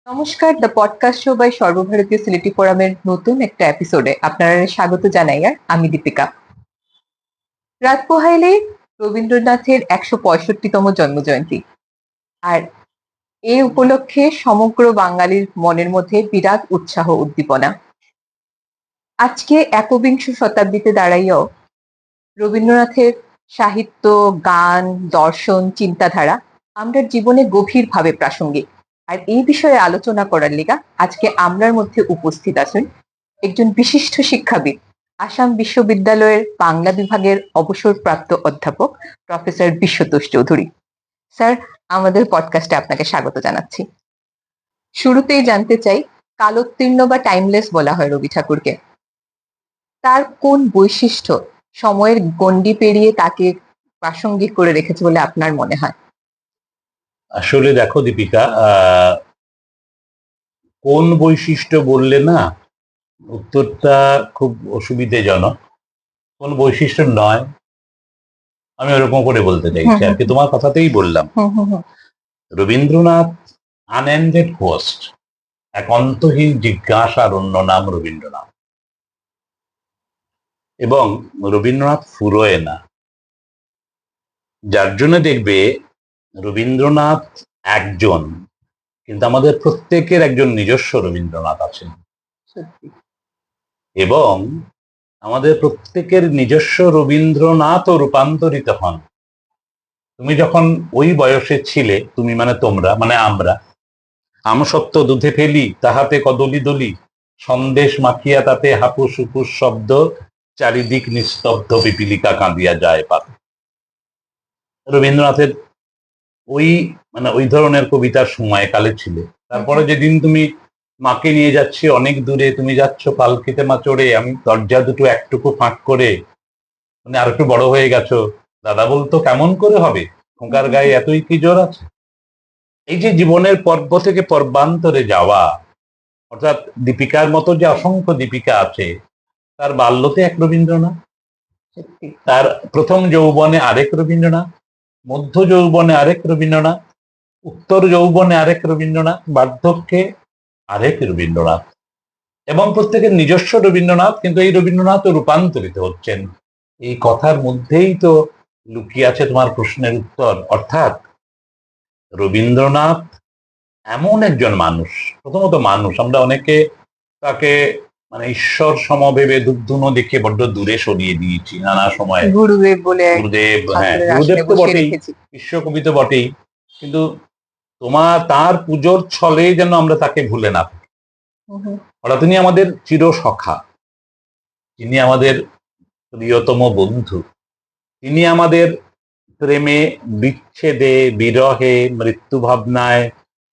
নমস্কার, the podcast show by সর্বভারতীয় সিলেটি ফোরামের নতুন একটা এপিসোডে আপনারা স্বাগত জানাই। আর আমি দীপিকা। রাত পোহাইলে রবীন্দ্রনাথের ১৬৫তম জন্মজয়ন্তী, আর এই উপলক্ষে সমগ্র বাঙালির মনের মধ্যে বিরাট উৎসাহ উদ্দীপনা। আজকে একবিংশ শতাব্দীতে দাঁড়াইয়াও রবীন্দ্রনাথের সাহিত্য, গান, দর্শন, চিন্তাধারা আমরা জীবনে গভীরভাবে প্রাসঙ্গিক। আর এই বিষয়ে আলোচনা করার লিগা আজকে আমরার মধ্যে উপস্থিত আছেন একজন বিশিষ্ট শিক্ষাবিদ, আসাম বিশ্ববিদ্যালয়ের বাংলা বিভাগের অবসরপ্রাপ্ত অধ্যাপক প্রফেসর বিশ্বতোষ চৌধুরী। স্যার, আমাদের পডকাস্টে আপনাকে স্বাগত জানাচ্ছি। শুরুতেই জানতে চাই, কালোত্তীর্ণ বা টাইমলেস বলা হয় রবি ঠাকুরকে। তার কোন বৈশিষ্ট্য সময়ের গণ্ডি পেরিয়ে তাকে প্রাসঙ্গিক করে রেখেছে বলে আপনার মনে হয়? আসলে দেখো দীপিকা, কোন বৈশিষ্ট্য বললে না, উত্তরটা খুব অসুবিধাজনক। কোন বৈশিষ্ট্য নয়, আমি ওরকম করে বলতে চাইছি আর কি। তোমার কথাতেই বললাম, রবীন্দ্রনাথ আনএন্ডেড কোয়েস্ট, এক অন্তহীন জিজ্ঞাসার অন্য নাম রবীন্দ্রনাথ। এবং রবীন্দ্রনাথ ফুরোয় না, যার জন্য দেখবে রবীন্দ্রনাথ একজন, কিন্তু আমাদের প্রত্যেকের একজন নিজস্ব রবীন্দ্রনাথ আছেন। এবং আমাদের প্রত্যেকের নিজস্ব রবীন্দ্রনাথও রূপান্তরিত হন। তুমি যখন ওই বয়সে ছিলে, তুমি মানে তোমরা মানে আমরা, আমসত্ব দুধে ফেলি তাহাতে কদলি দলি, সন্দেশ মাখিয়া তাতে হাপুস হুপুস শব্দ, চারিদিক নিস্তব্ধ পিপিলিকা কাঁদিয়া যায় পাতে। রবীন্দ্রনাথের ওই ধরনের কবিতার সময়কালে ছিলে। তারপরে যেদিন তুমি মাকে নিয়ে যাচ্ছি অনেক দূরে, তুমি যাচ্ছ পালকিতে মা চড়ে, আমি দরজা দুটো একটুকু ফাঁক করে, মানে আর একটু বড় হয়ে গেছো, দাদা বলতো কেমন করে হবে, খোঁকার গায়ে এতই কি জোর আছে। এই যে জীবনের পর্ব থেকে পর্বান্তরে যাওয়া, অর্থাৎ দীপিকার মতো যে অসংখ্য দীপিকা আছে, তার বাল্যতে এক রবীন্দ্রনাথ, তার প্রথম যৌবনে আরেক রবীন্দ্রনাথ, মধ্য যৌবনে আরেক রবীন্দ্রনাথ, উত্তর যৌবনে আরেক রবীন্দ্রনাথ, বার্ধক্যে আরেক রবীন্দ্রনাথ, এবং প্রত্যেকের নিজস্ব রবীন্দ্রনাথ। কিন্তু এই রবীন্দ্রনাথ রূপান্তরিত হচ্ছেন। এই কথার মধ্যেই তো লুকিয়ে আছে তোমার প্রশ্নের উত্তর। অর্থাৎ রবীন্দ্রনাথ এমন একজন মানুষ, প্রথমত মানুষ। আমরা অনেকে তাকে মানে ঈশ্বর সমভেবে দুগ্ধুনো দেখে বড্ড দূরে সরিয়ে দিয়েছি নানা সময়। গুরুদেব বলে, গুরুদেব, হ্যাঁ গুরুদেব তো বটেই, বিশ্বকবি তো বটেই, কিন্তু তার পুজোর ছলে যেন আমরা তাকে ভুলে না থাকি। অর্থাৎ তিনি আমাদের চিরসখা, তিনি আমাদের প্রিয়তম বন্ধু, তিনি আমাদের প্রেমে, বিচ্ছেদে, বিরহে, মৃত্যু ভাবনায়,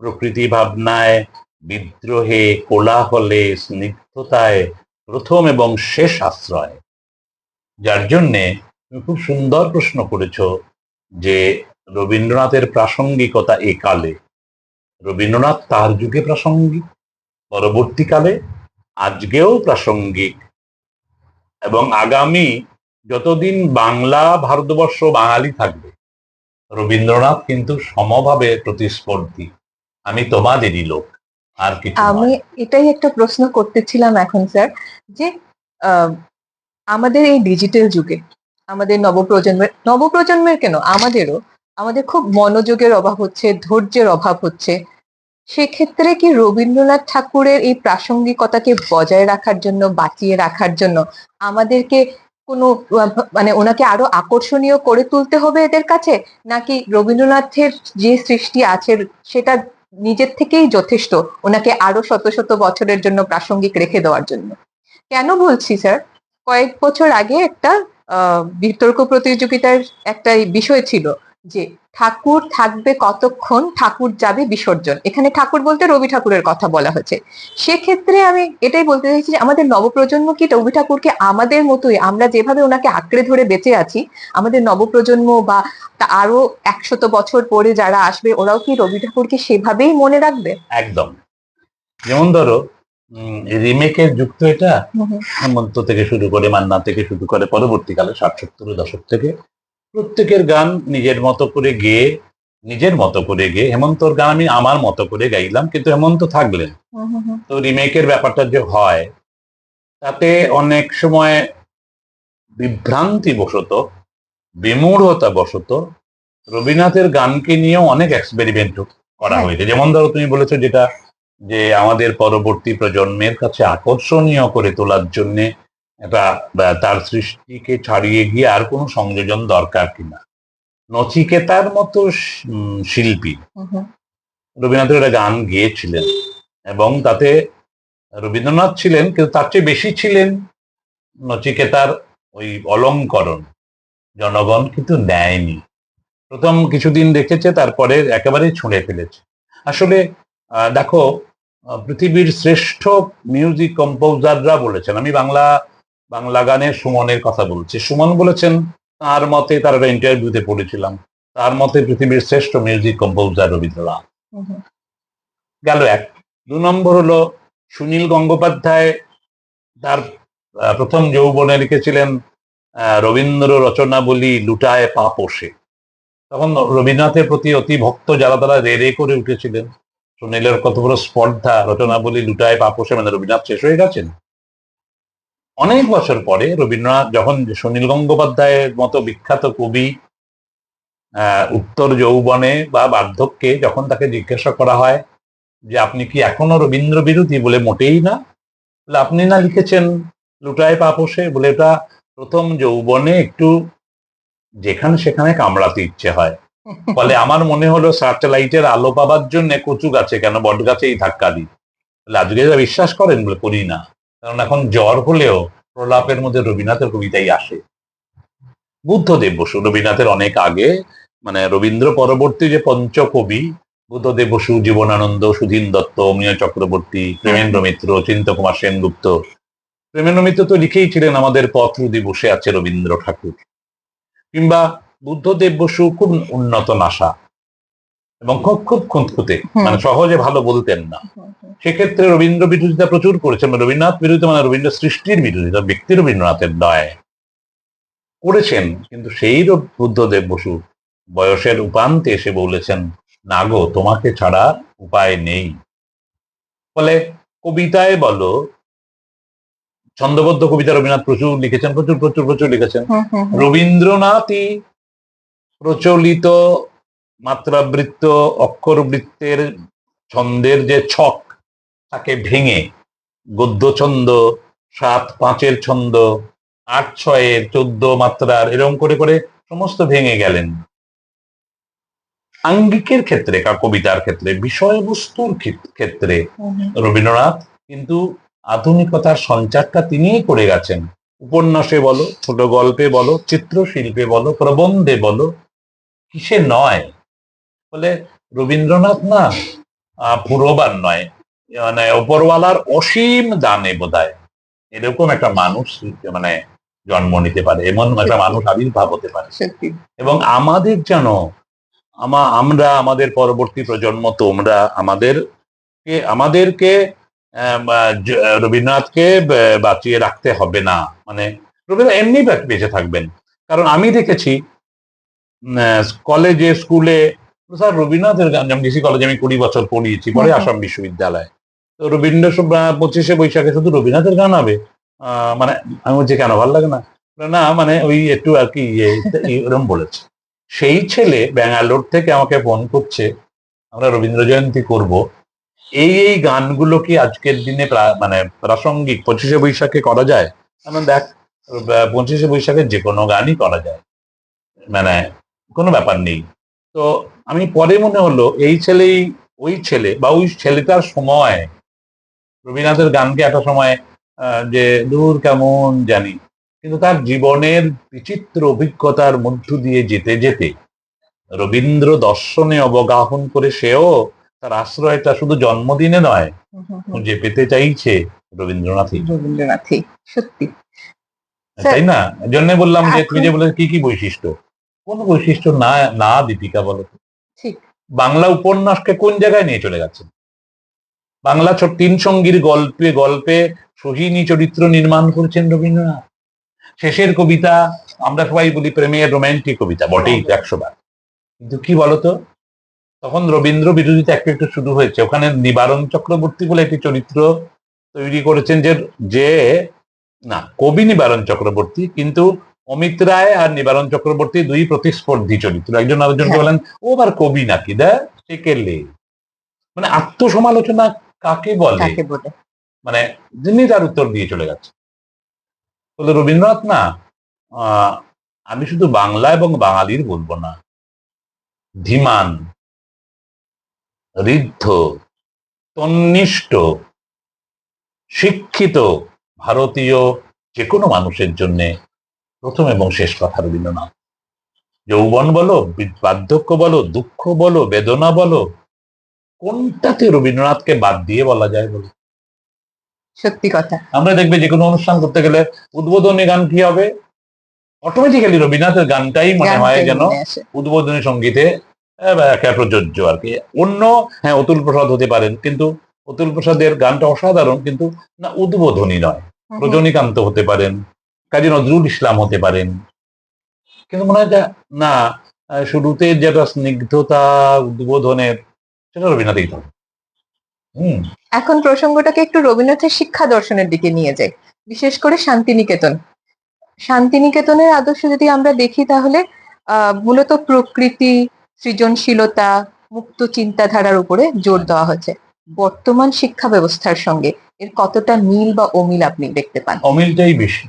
প্রকৃতি ভাবনায়, বিদ্রোহে, কোলাহলে, স্নিগ্ধতায় প্রথম এবং শেষ আশ্রয়। যার জন্যে তুমি খুব সুন্দর প্রশ্ন করেছ যে রবীন্দ্রনাথের প্রাসঙ্গিকতা একালে। রবীন্দ্রনাথ তার যুগে প্রাসঙ্গিক, পরবর্তীকালে, আজকেও প্রাসঙ্গিক, এবং আগামী যতদিন বাংলা, ভারতবর্ষ, বাঙালি থাকবে, রবীন্দ্রনাথ কিন্তু সমভাবে প্রতিস্পর্ধী। আমি তোমাদেরই লোক, আর কিছু। আমি এটাই একটা প্রশ্ন করতেছিলাম এখন স্যার, যে আমাদের এই ডিজিটাল যুগে আমাদের নবপ্রজন্মের কেন, আমাদের খুব মনোযোগের অভাব হচ্ছে, ধৈর্যের অভাব হচ্ছে। সেক্ষেত্রে কি রবীন্দ্রনাথ ঠাকুরের এই প্রাসঙ্গিকতাকে বজায় রাখার জন্য, বাঁচিয়ে রাখার জন্য আমাদেরকে কোনো মানে ওনাকে আরো আকর্ষণীয় করে তুলতে হবে এদের কাছে, নাকি রবীন্দ্রনাথের যে সৃষ্টি আছে সেটা নিজের থেকেই যথেষ্ট ওনাকে আরো শত শত বছরের জন্য প্রাসঙ্গিক রেখে দেওয়ার জন্য? কেন বলছি স্যার, কয়েক বছর আগে একটা বিতর্ক প্রতিযোগিতার একটা বিষয় ছিল যে ঠাকুর থাকবে কতক্ষণ, ঠাকুর যাবে বিসর্জন। এখানে ঠাকুর বলতে রবি ঠাকুরের কথা বলা হয়েছে। সেক্ষেত্রে আমি এটাই বলতে চাইছি যে আমাদের নবপ্রজন্ম কি রবি ঠাকুরকে আমাদের মতোই, আমরা যেভাবে ওনাকে আঁকড়ে ধরে বেঁচে আছি, আমাদের নবপ্রজন্ম বা আরো 100 বছর পরে যারা আসবে, ওরাও কি রবি ঠাকুরকে সেভাবেই মনে রাখবে? একদম। যেমন ধরো রিমেকের যুক্ত, এটা হেমন্ত থেকে শুরু করে, মান্না থেকে শুরু করে, পরবর্তীকালে 60-70 দশক থেকে প্রত্যেকের গান নিজের মতো করে গেয়ে নিজের মতো করে গিয়ে হেমন্তর গান আমি আমার মতো করে গাইলাম, কিন্তু হেমন্ত থাকলেন। তো রিমেকের ব্যাপারটা যে হয়, তাতে অনেক সময় বিভ্রান্তি বশত, বিমূঢ়তা বশত রবীন্দ্রনাথের গানকে নিয়েও অনেক এক্সপেরিমেন্ট করা হ্যাঁ। হয়েছে। যেমন ধরো তুমি বলেছো যেটা, যে আমাদের পরবর্তী প্রজন্মের কাছে আকর্ষণীয় করে তোলার জন্য একটা তার সৃষ্টিকে ছাড়িয়ে গিয়ে আর কোনো সংযোজন দরকার কিনা। নচিকেতার মতো শিল্পী রবীন্দ্রনাথের একটা গান গেয়েছিলেন, এবং তাতে রবীন্দ্রনাথ ছিলেন, কিন্তু তার চেয়ে বেশি ছিলেন নচিকেতার ওই অলংকরণ। জনগণ কিন্তু নেয়নি, প্রথম কিছুদিন রেখেছে, তারপরে একেবারেই ছুঁড়ে ফেলেছে। আসলে দেখো, পৃথিবীর শ্রেষ্ঠ মিউজিক কম্পোজাররা বলেছেন, আমি বাংলা গানের সুমনের কথা বলছি, সুমন বলেছেন তার মতে, তার একটা ইন্টারভিউতে পড়েছিলাম, তার মতে পৃথিবীর শ্রেষ্ঠ মিউজিক কম্পোজার রবীন্দ্রনাথ। গেল এক। 2 নম্বর হলো সুনীল গঙ্গোপাধ্যায় তার প্রথম যৌবনে লিখেছিলেন রবীন্দ্র রচনাবলী লুটায় পা পোষে। তখন রবীন্দ্রনাথের প্রতি অতি ভক্ত যারা, তারা রে রে করে উঠেছিলেন। সুনীলের কত বড় স্পর্ধা, রচনাবলী লুটায় পা পোষে, মানে রবীন্দ্রনাথ শেষ হয়ে গেছেন। অনেক বছর পরে রবীন্দ্রনাথ যখন সুনীল গঙ্গোপাধ্যায়ের মতো বিখ্যাত কবি উত্তর যৌবনে বা বার্ধক্যে যখন তাকে জিজ্ঞাসা করা হয় যে আপনি কি এখনো রবীন্দ্র বিরোধী, বলে মোটেই না। বলে আপনি না লিখেছেন লুটায় পা পোষে, বলে এটা প্রথম যৌবনে একটু যেখানে সেখানে কামড়াতে ইচ্ছে হয়। ফলে আমার মনে হলো স্যাটেলাইটের আলো পাবার জন্য কচু গাছে কেন, বট গাছেই ধাক্কা দিই। বলে আজকে যা বিশ্বাস করেন, বলে করি না, কারণ এখন জ্বর হলেও প্রলাপের মধ্যে রবীন্দ্রনাথের কবিতাই আসে। বুদ্ধদেব বসু রবীন্দ্রনাথের অনেক আগে, মানে রবীন্দ্র পরবর্তী যে পঞ্চকবি, বুদ্ধদেব বসু, জীবনানন্দ, সুধীন দত্ত, অমিয় চক্রবর্তী, প্রেমেন্দ্র মিত্র, চিন্ত কুমার সেনগুপ্ত। প্রেমেন্দ্র মিত্র তো লিখেই ছিলেন আমাদের পথ রুদি বসে আছে রবীন্দ্র ঠাকুর। কিংবা বুদ্ধদেব বসু খুব উন্নত নাসা এবং খুব খুব খুঁতখুঁতে, মানে সহজে ভালো বলতেন না। সেক্ষেত্রে রবীন্দ্র বিরোধিতা প্রচুর করেছেন। রবীন্দ্রনাথ বিরোধিতা মানে রবীন্দ্র সৃষ্টির বিরোধিতা, ব্যক্তি রবীন্দ্রনাথের নয়, করেছেন। কিন্তু সেই বুদ্ধদেব বসু বয়সের উপান্তে এসে বলেছেন, না গো, তোমাকে ছাড়া উপায় নেই। ফলে কবিতায় বলো, ছন্দবদ্ধ কবিতা রবীন্দ্রনাথ প্রচুর লিখেছেন, প্রচুর প্রচুর প্রচুর লিখেছেন। রবীন্দ্রনাথই প্রচলিত মাত্রাবৃত্ত অক্ষরবৃত্তের ছন্দের যে ছক, তাকে ভেঙে গদ্য ছন্দ, 7/5 ছন্দ, 8/6, 14 মাত্রার, এরকম করে করে সমস্ত ভেঙে গেলেন। আঙ্গিকের ক্ষেত্রে, কবিতার ক্ষেত্রে, বিষয়বস্তুর ক্ষেত্রে রবীন্দ্রনাথ কিন্তু আধুনিকতার সঞ্চারটা তিনিই করে গেছেন। উপন্যাসে বলো, ছোট গল্পে বলো, চিত্রশিল্পে বলো, প্রবন্ধে বলো, কিসে নয়। ফলে রবীন্দ্রনাথ না পুরোবার নয়, মানে ওপরওয়ালার অসীম দানে বোধহয় এরকম একটা মানুষ মানে জন্ম নিতে পারে, এমন একটা মানুষ আবির্ভাব হতে পারে। এবং আমাদের যেন আমরা, আমাদের পরবর্তী প্রজন্ম, তোমরা আমাদেরকে রবীন্দ্রনাথকে বাঁচিয়ে রাখতে হবে না। মানে রবীন্দ্রনাথ এমনি বেঁচে থাকবেন। কারণ আমি দেখেছি কলেজে, স্কুলে, স্যার রবীন্দ্রনাথের গান, যেমন ডিসি কলেজে আমি 20 বছর পড়িয়েছি, পরে আসাম বিশ্ববিদ্যালয়। তো রবীন্দ্র 25শে বৈশাখে শুধু রবীন্দ্রনাথের গান হবে, মানে আমি বলছি কেন, ভালো লাগে না? না, মানে ওই একটু আর কি এরকম বলেছে। সেই ছেলে ব্যাঙ্গালোর থেকে আমাকে ফোন করছে, আমরা রবীন্দ্র জয়ন্তী করব, এই গানগুলো কি আজকের দিনে মানে প্রাসঙ্গিক 25শে বৈশাখে করা যায়? দেখ, 25শে বৈশাখে যে কোনো গানই করা যায়, মানে কোনো ব্যাপার নেই। তো আমি পরে মনে হলো এই ছেলেই ওই ছেলে, বা ওই ছেলেটার সময় রবীন্দ্রনাথের গানকে একটা সময় যে দূর কেমন জানি, কিন্তু তার জীবনের বিচিত্র অভিজ্ঞতার মধ্য দিয়ে যেতে যেতে রবীন্দ্র দর্শনে অবগাহন করে সেও তার আশ্রয়টা শুধু জন্মদিনে নয়, যে পেতে চাইছে রবীন্দ্রনাথই। সত্যি, তাই না? জন্য বললাম যে তুমি যে বলে কি কি বৈশিষ্ট্য, কোন বৈশিষ্ট্য না না দীপিকা বলো তো? ঠিক, বাংলা উপন্যাসকে কোন জায়গায় নিয়ে চলে গেছে? বাংলা 3 সঙ্গীর গল্পে গল্পে সোহিনী চরিত্র নির্মাণ করেছেন রবীন্দ্রনাথ। শেষের কবিতা আমরা সবাই বলি প্রেমের রোম্যান্টিক কবিতা, বটেই 100 বার, কিন্তু কি বলতো, তখন রবীন্দ্র বিরোধিতা একটু একটু শুরু হয়েছে। ওখানে নিবারণ চক্রবর্তী বলে একটি চরিত্র তৈরি করেছেন, যে যে না, কবি নিবারণ চক্রবর্তী, কিন্তু অমিত রায় আর নিবারণ চক্রবর্তী দুই প্রতিস্পর্ধী চরিত্র। একজন আরেকজনকে হ্যাঁ। বলেন ও আবার কবি নাকি, সে কেলে, মানে আত্মসমালোচনা কাকে বলে, কাকে বলে? মানে যিনি তার উত্তর দিয়ে চলে গেছে। বলে রবীন্দ্রনাথ না, আহ আমি শুধু বাংলা এবং বাঙালির বলবো না, ধীমান, ঋদ্ধ, তন্নিষ্ঠ, শিক্ষিত ভারতীয় যে কোনো মানুষের জন্য প্রথম এবং শেষ কথা রবীন্দ্রনাথ। যৌবন বলো, বার্ধক্য বলো, দুঃখ বলো, বেদনা বলো, কোনটাতে রবীন্দ্রনাথকে বাদ দিয়ে বলা যায় বলো? সত্যি কথা। আমরা দেখবে যে কোনো অনুষ্ঠান করতে গেলে উদ্বোধনী গান কি হবে, অটোমেটিক্যালি রবীন্দ্রনাথের গানটাই মনে হয় গানটাই যেন মনে আসে। উদ্বোধনী সঙ্গীতে একটা প্রযোজ্য আর কি। অন্য, হ্যাঁ, অতুল প্রসাদ হতে পারেন, কিন্তু অতুল প্রসাদের গানটা অসাধারণ, কিন্তু না উদ্বোধনী নয়। হুম, হুম। রজনীকান্ত হতে পারেন, কাজী নজরুল ইসলাম হতে পারেন, কিন্তু মনে হয় না, শুরুতে যেটা স্নিগ্ধতা উদ্বোধনের, সেটা রবীন্দ্রনাথই থাকে। এখন প্রসঙ্গটাকে একটু রবীন্দ্রনাথের শিক্ষা দর্শনের দিকে নিয়ে যাই, বিশেষ করে শান্তিনিকেতন। শান্তিনিকেতনের আদর্শ যদি আমরা দেখি তাহলে মূলত প্রকৃতি, সৃজনশীলতা, মুক্ত চিন্তাধারার উপরে জোর দেওয়া হয়েছে। বর্তমান শিক্ষা ব্যবস্থার সঙ্গে এর কতটা মিল বা অমিল আপনি দেখতে পান? অমিলটাই বেশি,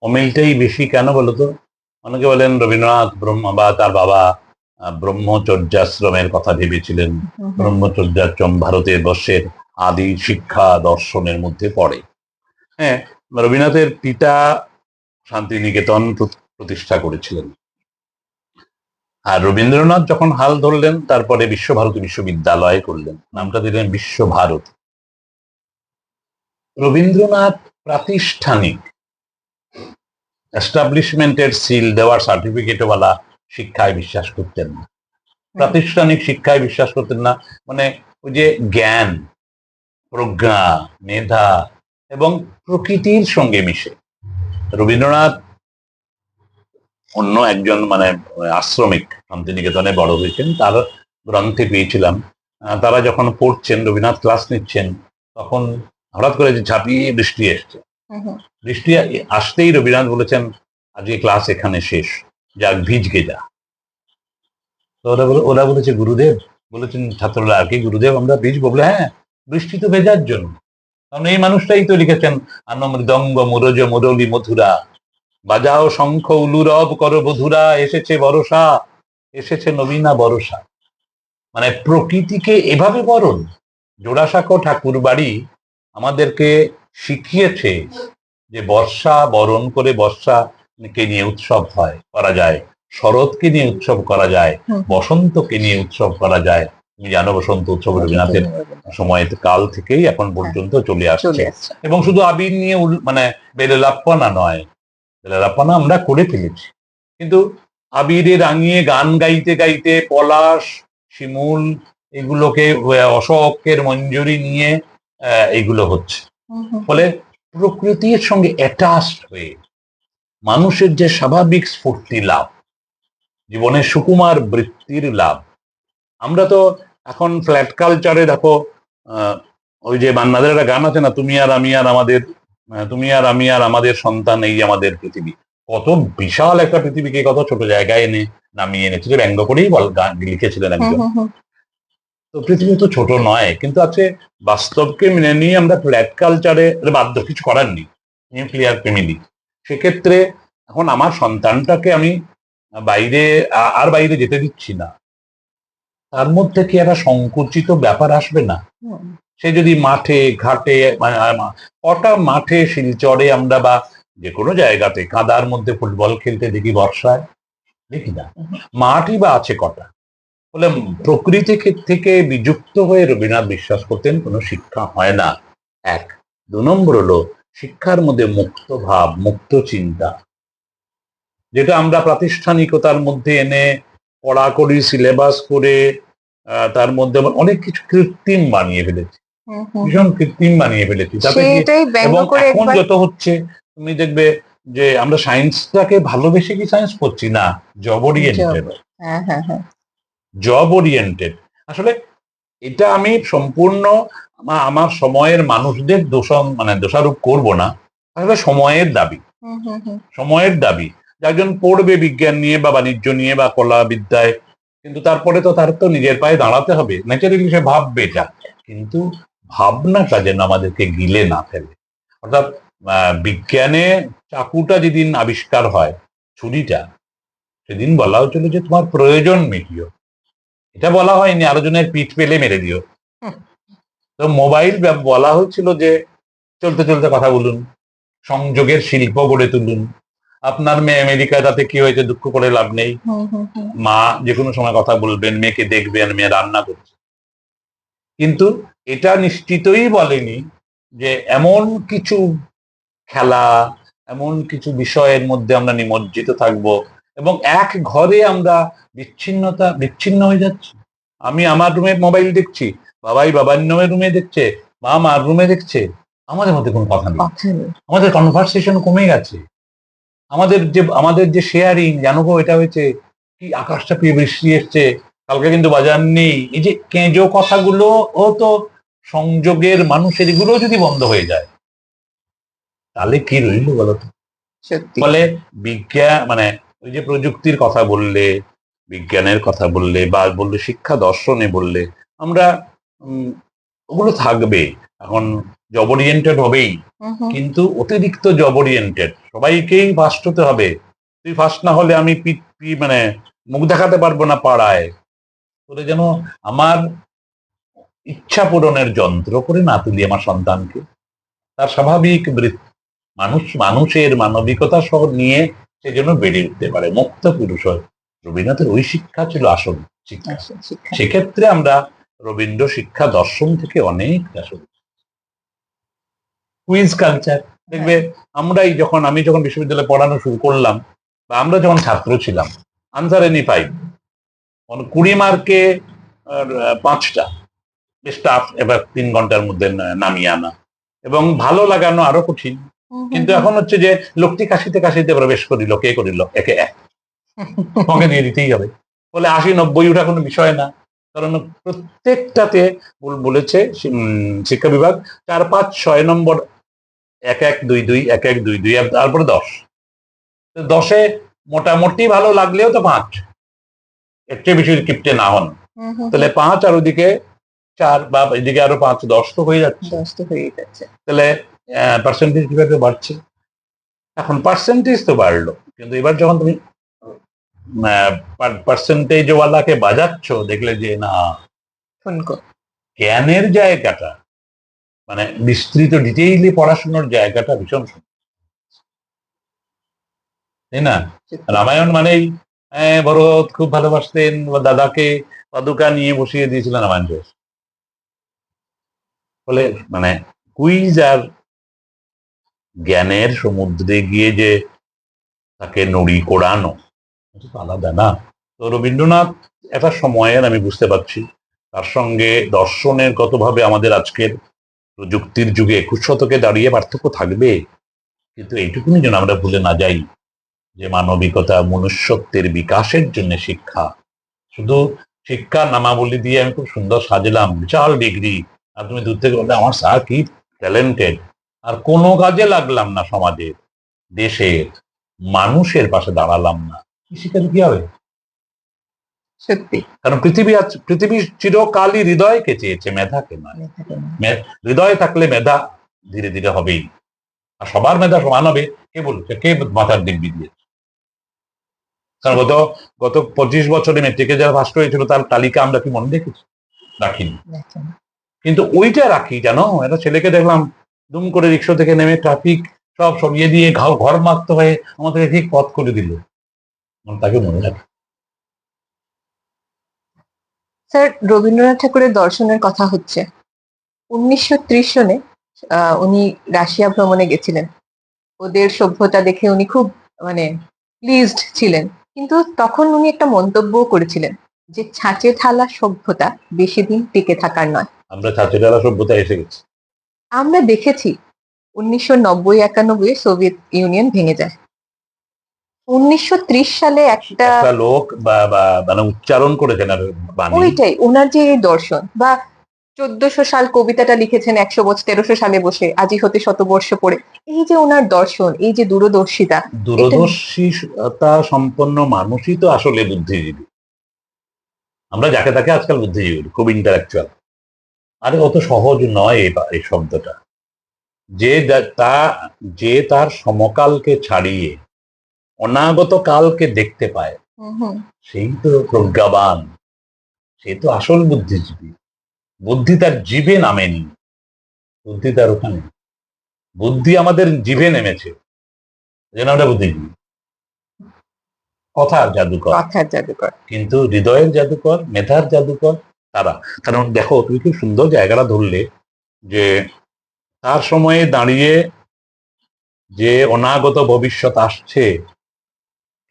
অমিলটাই বেশি। কেন বলতো? অনেকে বলেন রবীন্দ্রনাথ ব্রহ্ম বা তার বাবা ব্রহ্মচর্যাশ্রমের কথা ভেবেছিলেন। ব্রহ্মচর্যাশ্রম ভারতের বর্ষের আদি শিক্ষা দর্শনের মধ্যে পড়ে। হ্যাঁ, রবীন্দ্রনাথের পিতা শান্তিনিকেতন প্রতিষ্ঠা করেছিলেন, আর রবীন্দ্রনাথ যখন হাল ধরলেন তারপরে বিশ্বভারতী বিশ্ববিদ্যালয় করলেন, নামটা দিলেন বিশ্বভারতী। রবীন্দ্রনাথ প্রাতিষ্ঠানিক এস্টাবলিশমেন্টের সিল দেওয়ার সার্টিফিকেটওয়ালা শিক্ষায় বিশ্বাস করতেন না, প্রাতিষ্ঠানিক শিক্ষায় বিশ্বাস করতেন না। মানে ওই যে জ্ঞান, প্রজ্ঞা, মেধা এবং প্রকৃতির সঙ্গে মিশে। রবীন্দ্রনাথ অন্য একজন মানে আশ্রমিক শান্তিনিকেতনে বড় হয়েছেন, তার গ্রন্থে পেয়েছিলাম তারা যখন পড়ছেন, রবীন্দ্রনাথ ক্লাস নিচ্ছেন, তখন হঠাৎ করে যে ঝাঁপিয়ে বৃষ্টি এসছে। বৃষ্টি আসতেই রবীন্দ্রনাথ বলেছেন আজকে ক্লাস এখানে শেষ, যাক ভিজকে যা। তো ওরা বলেছে গুরুদেব, বলেছেন ছাত্ররা আর কি, গুরুদেব আমরা ভিজবো? বলে হ্যাঁ, বৃষ্টি তো ভেজার জন্য। কারণ এই মানুষটাই তো লিখেছেন আন মৃদঙ্গ মুরজ মুরলী মধুরা, বাজাও শঙ্খ উলুরব কর বধুরা, এসেছে বর্ষা, এসেছে নবীনা বর্ষা। মানে প্রকৃতিকে এভাবে বরণ। জোড়াসাঁকো ঠাকুর বাড়ি আমাদেরকে শিখিয়েছে যে বর্ষা বরণ করে, বর্ষাকে নিয়ে উৎসব করা যায়, শরৎকে নিয়ে উৎসব করা যায়, বসন্তকে নিয়ে উৎসব করা যায়। তুমি জানো বসন্ত উৎসব রবীন্দ্রনাথের সময় কাল থেকেই এখন পর্যন্ত চলে আসছে। এবং শুধু আবির নিয়ে মানে বেলেলাপ্পানা নয়, বেলেলাপ্পানা আমরা করে ফেলেছি, কিন্তু আবিরে রাঙিয়ে গান গাইতে গাইতে পলাশ, শিমুল এগুলোকে, অশোকের মঞ্জুরি নিয়ে এগুলো হচ্ছে। ফলে প্রকৃতির সঙ্গে অ্যাটাচড হয়ে মানুষের যে স্বাভাবিক স্ফূর্তি লাভ, জীবনের সুকুমার বৃত্তির লাভ। আমরা তো এখন ফ্ল্যাট কালচারে দেখো, ওই যে মান্নাদের একটা গান আছে না, তুমি আর আমি আর আমাদের, তুমি আর আমি আর আমাদের সন্তান, এই আমাদের পৃথিবী। কত বিশাল একটা পৃথিবীকে কত ছোট জায়গায় এনে নামিয়ে এনেছিল, ব্যঙ্গ করেই গান লিখেছিলেন একজন। তো পৃথিবী তো ছোট নয়, কিন্তু আছে বাস্তবকে মেনে নিয়ে আমরা ফ্ল্যাট কালচারে বাধ্য, কিছু করার নেই, নিউক্লিয়ার ফ্যামিলি। সেক্ষেত্রে এখন আমার সন্তানটাকে আমি বাইরে আর বাইরে যেতে দিচ্ছি না, তার মধ্যে কি একটা সংকুচিত ব্যাপার আসবে না? সে যদি মাঠে ঘাটে, কটা মাঠে শিলচরে আমরা বা যে কোনো জায়গাতে কাদার মধ্যে ফুটবল খেলতে দেখি বর্ষায়? দেখি না। মাঠই বা আছে কটা? বলে প্রকৃতি থেকে বিযুক্ত হয়ে রবীন্দ্রনাথ বিশ্বাস করতেন কোনো শিক্ষা হয় না, এক। 2 নম্বর হলো শিক্ষার মধ্যে মুক্ত ভাব, মুক্ত চিন্তা, যেটা আমরা প্রাতিষ্ঠানিকতার মধ্যে এনে কড়াকড়ি সিলেবাস করে তার মধ্যে অনেক কিছু কৃত্রিম বানিয়ে ফেলেছি, ভীষণ কৃত্রিম বানিয়ে ফেলেছি। এবং এখন যত হচ্ছে তুমি দেখবে যে আমরা সায়েন্সটাকে ভালোবেসে কি সায়েন্স পড়ছি না, জবরিয়েন্টেড। Job oriented. আসলে এটা আমি সম্পূর্ণ আমার সময়ের মানুষদের দোষারোপ করব না, আসলে সময়ের দাবি। হুম হুম হুম সময়ের দাবি যে একজন পড়বে বিজ্ঞান নিয়ে বা বাণিজ্য নিয়ে বা কলা বিদ্যায়, কিন্তু তারপরে তো তার তো নিজের পায়ে দাঁড়াতে হবে, ন্যাচারালি সে ভাববে এটা। কিন্তু ভাবনাটা যেন আমাদেরকে গিলে না ফেলে। অর্থাৎ বিজ্ঞানে চাকুটা যেদিন আবিষ্কার হয়, ছুরিটা, সেদিন বলা হচ্ছিল যে তোমার প্রয়োজন মিটিও, এটা বলা হয়নি আলোচনার পিঠ পেলে মেরে দিও। হুম, তো মোবাইল বলা হচ্ছিল যে চলতে চলতে কথা বলুন, সংযোগের শিল্প গড়ে তুলুন। আপনার মেয়ে আমেরিকায়, তাতে কি হয়েছে, দুঃখ করে লাভ নেই। হুম, হুম, হুম। মা যে কোনো সময় কথা বলবেন, মেয়েকে দেখবেন, মেয়ে রান্না করছে। কিন্তু এটা নিশ্চিতই বলেনি যে এমন কিছু খেলা, এমন কিছু বিষয়ের মধ্যে আমরা নিমজ্জিত থাকব এবং এক ঘরে আমরা বিচ্ছিন্ন হয়ে যাচ্ছি। আমি আমার রুমে মোবাইল দেখছি, বাবাই বাবার রুমে দেখছে, মা মার রুমে দেখছে, আমাদের মধ্যে কোনো কথা নেই। কথা নেই। আমাদের কনভারসেশন কমে গেছে। আমাদের যে শেয়ারিং, জানো গো এটা হয়েছে, কি আকাশটা পেয়ে বৃষ্টি এসছে, কালকে কিন্তু বাজার নেই, এই যে কেঁজো কথাগুলো, ও তো সংযোগের মানুষের, এগুলো যদি বন্ধ হয়ে যায় তাহলে কি রইল বলতো? সত্যি। ফলে বিজ্ঞান ওই যে প্রযুক্তির কথা বললে, বিজ্ঞানের কথা বললে বা বললে শিক্ষা দর্শনে বললে, আমরা উম, ওগুলো থাকবে। এখন জব ওরিয়েন্টেড হবেই, হুম হুম কিন্তু অতিরিক্ত জব ওরিয়েন্টেড, সবাইকেই ফার্স্ট হতে হবে। তুই ফার্স্ট না হলে আমি মুখ দেখাতে পারবো না পাড়ায়। বলে যেন আমার ইচ্ছা পূরণের যন্ত্র করে না তুলি আমার সন্তানকে। তার স্বাভাবিক মানুষের মানবিকতা সহ নিয়ে সে যেন বেড়ে উঠতে পারে, মুক্ত পুরুষ হয়। রবীন্দ্রনাথের ওই শিক্ষা ছিল আসল শিক্ষা। আসল শিক্ষা। সেক্ষেত্রে আমরা রবীন্দ্র শিক্ষা দর্শন থেকে অনেক আসল। কুইজ কালচার দেখবে, হ্যাঁ। আমি যখন বিশ্ববিদ্যালয়ে পড়ানো শুরু করলাম, বা আমরা যখন ছাত্র ছিলাম, আনসার এনি 5, 20 মার্কে 5টা, বেশ টাফ, এবার 3 ঘন্টার মধ্যে নামিয়ে আনা, এবং ভালো লাগানো আরো কঠিন। হুম হুম কিন্তু হুম। এখন হচ্ছে যে লোকটি কাশিতে কাশিতে প্রবেশ করিল, কে করিল, একে এক, তোমাকে দিয়ে দিতেই হবে। বলে 80-90 ওঠা কোনো বিষয় না, কারণ প্রত্যেকটাতে বলেছে শিক্ষা বিভাগ 4-5-6 নম্বর, 1-1-2-2, 1-1-2-2, তারপরে 10। 10-এ মোটামুটি ভালো লাগলেও তো 5, এর চেয়ে বেশি কিপ্টে না হন। হুম হুম তাহলে 5 আর ওইদিকে 4, বা এদিকে আরো 5, 10 তো হয়ে যাচ্ছে। 10 তো হয়ে যাচ্ছে। তাহলে পার্সেন্টেজ কিভাবে বাড়ছে? এখন পার্সেন্টেজ তো বাড়লো, কিন্তু এবার যখন তুমি পার্সেন্টেজ ওয়ালাকে বাজাচ্ছ, দেখলে যে না, ঠুনকো। জ্ঞানের জায়গাটা, বিস্তৃত ডিটেইলি পড়াশোনার জায়গাটা ভীষণ সুন্দর, তাই না? সত্যি। রামায়ণ মানেই ভরত খুব ভালোবাসতেন, বা দাদাকে পাদুকা নিয়ে বসিয়ে দিয়েছিলেন রামায়ণ শেষ। ফলে কুইজ আর জ্ঞানের সমুদ্রে গিয়ে যে তাকে নড়ি কোড়ানো, এটা তো আলাদা না? তো রবীন্দ্রনাথ একটা সময়ের, আমি বুঝতে পারছি, তার সঙ্গে দর্শনের গতভাবে আমাদের আজকের প্রযুক্তির যুগে 21 শতকে দাঁড়িয়ে পার্থক্য থাকবে, কিন্তু এইটুকুনি যেন আমরা ভুলে না যাই যে মানবিকতা, মনুষ্যত্বের বিকাশের জন্য শিক্ষা। শুধু শিক্ষার নামাবলী দিয়ে আমি খুব সুন্দর সাজলাম, বিশাল ডিগ্রি, আর তুমি দূর থেকে বললে আমার স্যার কি ট্যালেন্টেড, আর কোনো কাজে লাগলাম না, সমাজের, দেশের, মানুষের পাশে দাঁড়ালাম না, কি শিক্ষার কি হবে? সত্যি। কারণ পৃথিবী চিরকালই হৃদয়কে চেয়েছে, মেধাকে নয়। মনে থাকে না। হৃদয় থাকলে মেধা ধীরে ধীরে হবেই। আর সবার মেধা সমান হবে কে বলছে? কে মাথার দিব্যি দিয়েছে? কারণ গত গত 25 বছরে মেট্রিকে যারা ফার্স্ট হয়েছিল তার তালিকা আমরা কি মনে রেখেছি? রাখিনি। দেখেন। কিন্তু ওইটা রাখি, জানো, একটা ছেলেকে দেখলাম দুম করে রিক্সা থেকে নেমে ট্রাফিক সব সরিয়ে দিয়ে ঘর মারতে হয়ে আমাদেরকে ঠিক পথ করে দিল, তাকে মনে রাখি। স্যার, রবীন্দ্রনাথ ঠাকুরের দর্শনের কথা হচ্ছে, 1930 সনে উনি রাশিয়া ভ্রমণে গেছিলেন। ওদের সভ্যতা দেখে উনি খুব মানে প্লিজড ছিলেন। কিন্তু তখন উনি একটা মন্তব্যও করেছিলেন যে ছাঁচে ঢালা সভ্যতা বেশি দিন টিকে থাকার নয়। আমরা ছাত্রীরা সভ্যতা এসে গেছি। আমরা দেখেছি 1990-91 সোভিয়েত ইউনিয়ন ভেঙে যায়। 1930 সালে একটা একটা লোক মানে উচ্চারণ করেছেন আর বাণী। ওইটাই ওনার যে এই দর্শন, বা 1400 সাল কবিতাটা লিখেছেন 100 বছর 1300 সালে বসে, আজি হতে শতবর্ষ পরে। এই যে ওনার দর্শন, এই যে দূরদর্শিতা, এটা দূরদর্শিতা সম্পন্ন মানুষই তো আসলে বুদ্ধিজীবী। আমরা যাকে তাকে আজকাল বুদ্ধিজীবী বলি, খুব ইন্টালেকচুয়াল। আরে অত সহজ নয় এই শব্দটা। যে তার সমকালকে ছাড়িয়ে অনাগত কালকে দেখতে পায়, সেই তো প্রজ্ঞাবান, সে তো আসল বুদ্ধিজীবী। বুদ্ধি তার জিভে নামেনি, বুদ্ধি তার ওখানে। বুদ্ধি আমাদের জিভে নেমেছে, যেন আমরা বুদ্ধিজীবী। কথার জাদুকর, কথার জাদুকর। কিন্তু হৃদয়ের জাদুকর, মেধার জাদুকর তারা। কারণ দেখো, তুমি খুব সুন্দর জায়গাটা ধরলে, যে তার সময়ে দাঁড়িয়ে যে অনাগত ভবিষ্যৎ আসছে,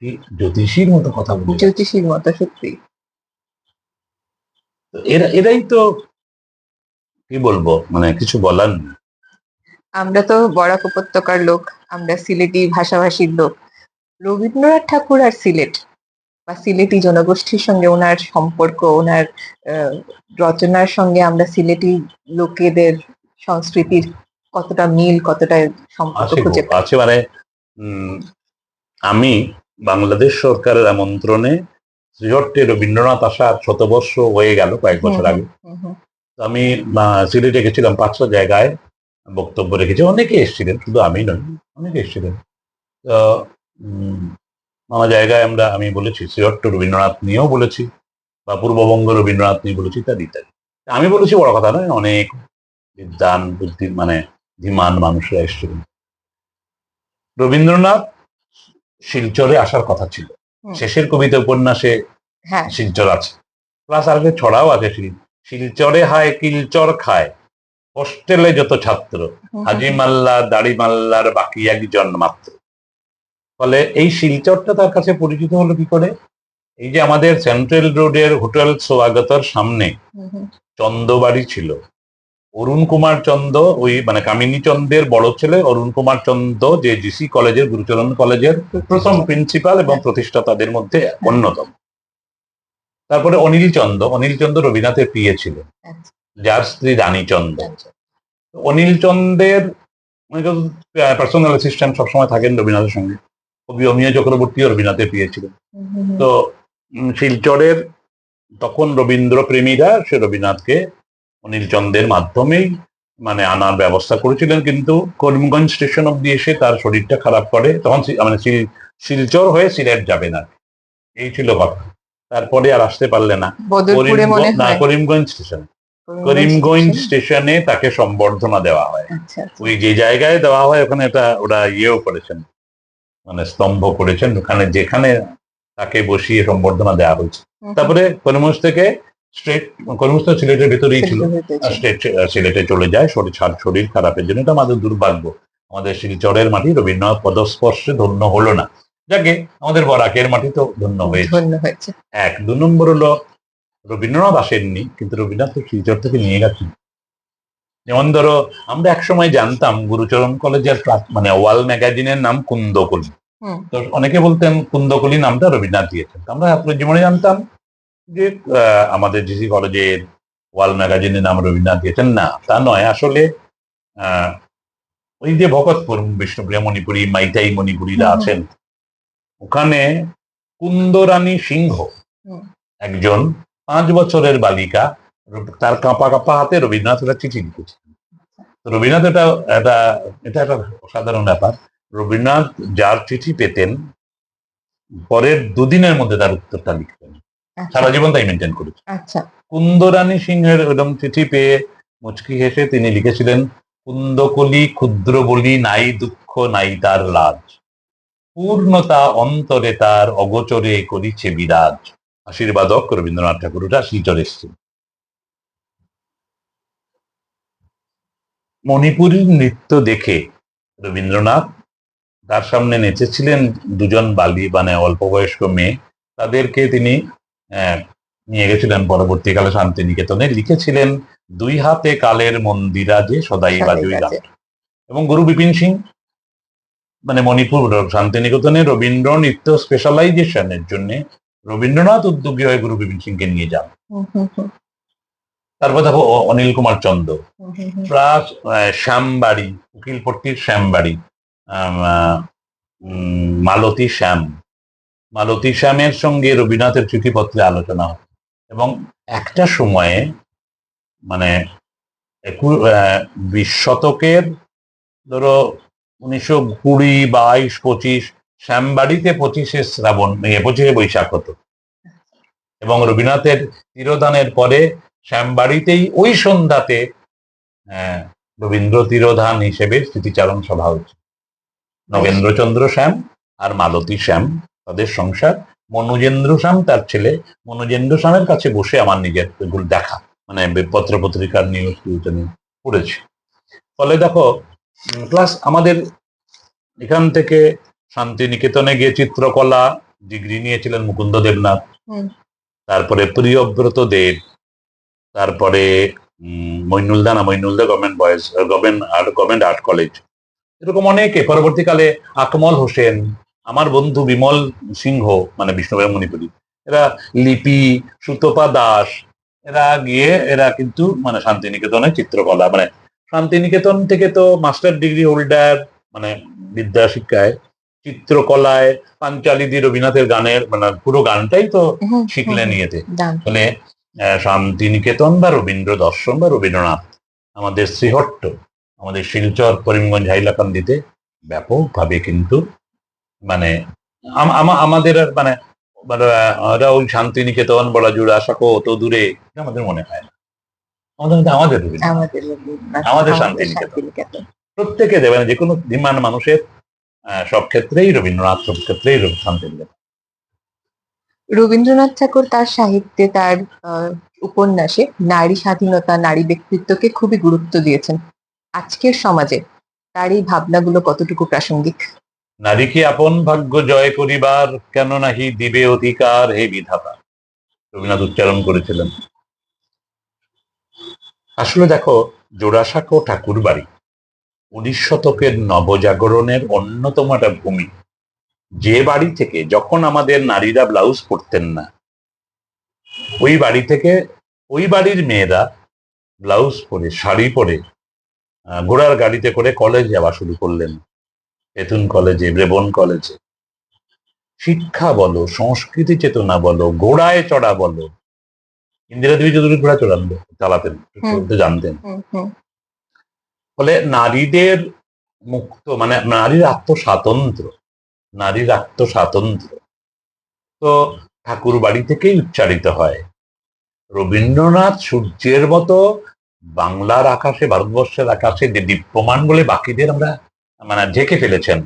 কি জ্যোতিষীর মতো কথা বলে, জ্যোতিষীর মতো, সত্যি। এরাই তো, কি বলবো, মানে কিছু বলার নেই। আমরা তো বরাক উপত্যকার লোক, আমরা সিলেটি ভাষাভাষীর লোক। রবীন্দ্রনাথ ঠাকুর আর সিলেট বা সিলেটি জনগোষ্ঠীর সঙ্গে ওনার সম্পর্ক, ওনার রচনার সঙ্গে আমরা সিলেটি লোকেদের সংস্কৃতির কতটা মিল, কতটা সম্পর্ক খুঁজে পাই। আছে মানে আমি বাংলাদেশ সরকারের আমন্ত্রণে শ্রীহট্টে রবীন্দ্রনাথ আসার শতবর্ষ হয়ে গেল কয়েক বছর আগে। আমি সিলেটে গেছিলাম, 5টা জায়গায় বক্তব্য রেখেছি। অনেকে এসেছিলেন, শুধু আমি নই, অনেকে এসেছিলেন। তো নানা জায়গায় আমি বলেছি, শ্রীহট্ট রবীন্দ্রনাথ নিয়েও বলেছি, বা পূর্ববঙ্গ রবীন্দ্রনাথ নিয়ে বলেছি, ইত্যাদি ইত্যাদি। আমি বলেছি বড় কথা নয়, অনেক বিদ্বান বুদ্ধি মানে ধীমান মানুষরা এসেছিলেন। রবীন্দ্রনাথ শিলচরে আসার কথা ছিল, শেষের কবিতা উপন্যাসে শিলচর আছে, প্লাস আর ছড়াও আছে, শিলচরে হায় কিলচর খায় হোস্টেলে যত ছাত্র, হাজি মাল্লা দাড়ি মাল্লার বাকি একজন মাত্র। ফলে এই শিলচরটা তার কাছে পরিচিত হলো কি করে? এই যে আমাদের সেন্ট্রাল রোডের হোটেল সোয়াগতর সামনে চন্দ্রবাড়ি ছিল, অরুণ কুমার চন্দ, ওই মানে কামিনী চন্দের বড় ছেলে অরুণ কুমার চন্দ, যে জিসি কলেজের, গুরুচরণ কলেজের প্রথম প্রিন্সিপাল এবং প্রতিষ্ঠাতাদের মধ্যে অন্যতম। তারপরে অনিল চন্দ রবীন্দ্রনাথের প্রিয় ছিলেন, যার স্ত্রী রানী চন্দ। অনিল চন্দের পার্সোনাল অ্যাসিস্ট্যান্ট সবসময় থাকেন রবীন্দ্রনাথের সঙ্গে। কবি অমিয় চক্রবর্তীও রবীন্দ্রনাথের প্রিয় ছিলেন। তো শিলচরের তখন রবীন্দ্র প্রেমীরা সে রবীন্দ্রনাথকে অনিল চন্দের মাধ্যমেই মানে আনার ব্যবস্থা করেছিলেন, কিন্তু করিমগঞ্জ স্টেশন অব্দি এসে তার শরীরটা খারাপ করে, তখন মানে শিলচর হয়ে সিলেট যাবে না, এই ছিল কথা। তারপরে আর আসতে পারলে না করিমগঞ্জ স্টেশনে তাকে সম্বর্ধনা দেওয়া হয়। ওই যে জায়গায় দেওয়া হয় ওখানে ওরা ইয়েও করেছেন, মানে স্তম্ভ করেছেন ওখানে, যেখানে তাকে বসিয়ে সম্বর্ধনা দেওয়া হয়েছে। তারপরে করিমগঞ্জ থেকে করিমগঞ্জ তো সিলেটের ভেতরেই ছিল, সিলেটে চলে যায় শরীর খারাপের জন্য। এটা আমাদের দুর্ভাগ্য, আমাদের শিলচরের মাটি রবীন্দ্রনাথ পদস্পর্শে ধন্য হলো না। যাকে আমাদের বরাকের মাটি তো ধন্য হয়েছে। 2 নম্বর হলো, রবীন্দ্রনাথ আসেননি, কিন্তু রবীন্দ্রনাথ তো শিলচর থেকে নিয়ে গেছেন। যেমন ধরো, আমরা একসময় জানতাম গুরুচরণ কলেজের মানে ওয়াল ম্যাগাজিনের নাম কুন্দকলি। তো অনেকে বলতেন কুন্দকলি নামটা রবীন্দ্রনাথ দিয়েছেন। আমরা জীবনে জানতাম যে আমাদের জিসি কলেজের ওয়াল ম্যাগাজিনের নাম রবীন্দ্রনাথ দিয়েছেন। না, তা নয়। আসলে ওই যে ভগৎপুর, বিষ্ণুপ্রিয়া মণিপুরী, মাইতাই মণিপুরীরা আছেন, ওখানে কুন্দরানী সিংহ, একজন 5 বছরের বালিকা, তার কাঁপা কাঁপা হাতে রবীন্দ্রনাথ একটা চিঠি লিখেছিলেন। রবীন্দ্রনাথ এটা একটা অসাধারণ ব্যাপার। রবীন্দ্রনাথ যার চিঠি পেতেন, পরের 2 দিনের মধ্যে তার উত্তরটা লিখতেন, সারা জীবন তাই মেনটেন করেছে। কুন্দরানী সিংহের এরকম চিঠি পেয়ে মুচকি হেসে তিনি লিখেছিলেন, কুন্দকলি ক্ষুদ্র বলি নাই দুঃখ নাই তার লাজ, পূর্ণতা অন্তরে তার অগোচরে করিছে বিরাজ। আশীর্বাদক রবীন্দ্রনাথ ঠাকুরটা শিলচর এসেছেন। মণিপুরী নৃত্য দেখে রবীন্দ্রনাথ তার সামনে নেচেছিলেন 2 জন মানে অল্প বয়স্ক মেয়ে, তাদেরকে তিনি নিয়ে গেছিলেন পরবর্তীকালে শান্তিনিকেতনে, লিখেছিলেন 2 হাতে কালের মন্দিরা যে সদাই বাজুই গান। এবং গুরু বিপিন সিং মানে মণিপুর শান্তিনিকেতনে রবীন্দ্র নৃত্য স্পেশালাইজেশনের জন্য রবীন্দ্রনাথ উদ্যোগী হয়ে গুরু গোবিন্দ সিংকে নিয়ে যান। হুম, হুম, হুম, তারপর দেখো অনিল কুমার চন্দ, হুম, হুম, হুম। প্লাস শ্যামবাড়ি, উকিলপট্টির শ্যামবাড়ি, মালতী শ্যাম, মালতী শ্যামের সঙ্গে রবীন্দ্রনাথের চিঠিপত্রে আলোচনা হয়। এবং একটা সময়ে মানে 20 শতকের ধরো 1920, 22, 25 শ্যামবাড়িতে 25শে বৈশাখ হতো, এবং রবীন্দ্রনাথের তিরোধানের পরে শ্যামবাড়িতেই ওই সন্ধ্যাতে আহ, রবীন্দ্র তিরোধান হিসেবে স্মৃতিচারণ সভা হচ্ছে। নগেন্দ্রচন্দ্র শ্যাম আর মালতী শ্যাম, তাদের সংসার। মনোজেন্দ্র শ্যাম তার ছেলে, মনোজেন্দ্র শ্যামের কাছে বসে আমার নিজের এগুলো দেখা, মানে পত্র পত্রিকার নিউজ পড়েছি। ফলে দেখো, প্লাস আমাদের এখান থেকে শান্তিনিকেতনে গিয়ে চিত্রকলা ডিগ্রি নিয়েছিলেন মুকুন্দ দেবনাথ, হুম, তারপরে প্রিয়ব্রত দেব, তারপরে মইনুলদা government boys government art college, এরকম অনেকে। পরবর্তীকালে আকমল হোসেন, আমার বন্ধু বিমল সিংহ, মানে বিষ্ণুবাই মণিপুরী, এরা লিপি, সুতপা দাস, এরা কিন্তু মানে শান্তিনিকেতনে চিত্রকলা, মানে শান্তিনিকেতন থেকে তো মাস্টার ডিগ্রি হোল্ডার, মানে বিদ্যা শিক্ষায়, চিত্রকলায়, পাঞ্চালিদি রবীন্দ্রনাথের গানের মানে পুরো গানটাই তো হুম, হুম, শিখলেন হুম। ইয়েতে। দাম। ফলে শান্তিনিকেতন বা রবীন্দ্র দর্শন বা রবীন্দ্রনাথ আমাদের শ্রীহট্ট, আমাদের শিলচর, করিমগঞ্জ, হাইলাকান্দিতে ব্যাপকভাবে কিন্তু মানে আমাদের মানে মানে ওরা ওই শান্তিনিকেতন বলা, জোড়াসাঁকো অত দূরে, এটা আমাদের মনে হয় না। আমাদের মধ্যে আমাদের রবীন্দ্রনাথ, আমাদের রবীন্দ্রনাথ, আমাদের আমাদের শান্তিনিকেতন। শান্তিনিকেতন। প্রত্যেকে দেবেন, যে কোনো ধীমান মানুষের সব ক্ষেত্রেই রবীন্দ্রনাথ, সব ক্ষেত্রেই শান্তিনিকেতন। রবীন্দ্রনাথ ঠাকুর তার সাহিত্যে, তার উপন্যাসে নারী স্বাধীনতা, নারী ব্যক্তিত্বকে খুবই গুরুত্ব দিয়েছেন। আজকের সমাজে তার এই ভাবনাগুলো কতটুকু প্রাসঙ্গিক? নারীকে আপন ভাগ্য জয় করিবার, কেন নাহি দিবে অধিকার হে বিধাতা, রবীন্দ্রনাথ উচ্চারণ করেছিলেন। আসলে দেখো, জোড়াসাঁকো ঠাকুর বাড়ি 19 শতকের নবজাগরণের অন্যতম একটা ভূমি। যে বাড়ি থেকে যখন আমাদের নারীরা ব্লাউজ পরতেন না, ওই বাড়ি থেকে ওই বাড়ির মেয়েরা ব্লাউজ পরে, শাড়ি পরে, ঘোড়ার গাড়িতে করে কলেজ যাওয়া শুরু করলেন। বেতুন কলেজে, ব্রেবন কলেজে। শিক্ষা বলো, সংস্কৃতি চেতনা বলো, ঘোড়ায় চড়া বলো, ইন্দিরা দেবী চৌধুরী ঘোড়া চালাতেন, হুম, চলতে জানতেন। হুম, হুম। ফলে নারীদের মুক্ত, মানে নারীর আত্মস্বাতন্ত্র, নারীর আত্মস্বাতন্ত্র তো ঠাকুর বাড়ি থেকেই উচ্চারিত হয়। রবীন্দ্রনাথ সূর্যের মতো বাংলার আকাশে, ভারতবর্ষের আকাশে যে দীপ্যমান বলে বাকিদের আমরা মানে ঢেকে ফেলেছেন,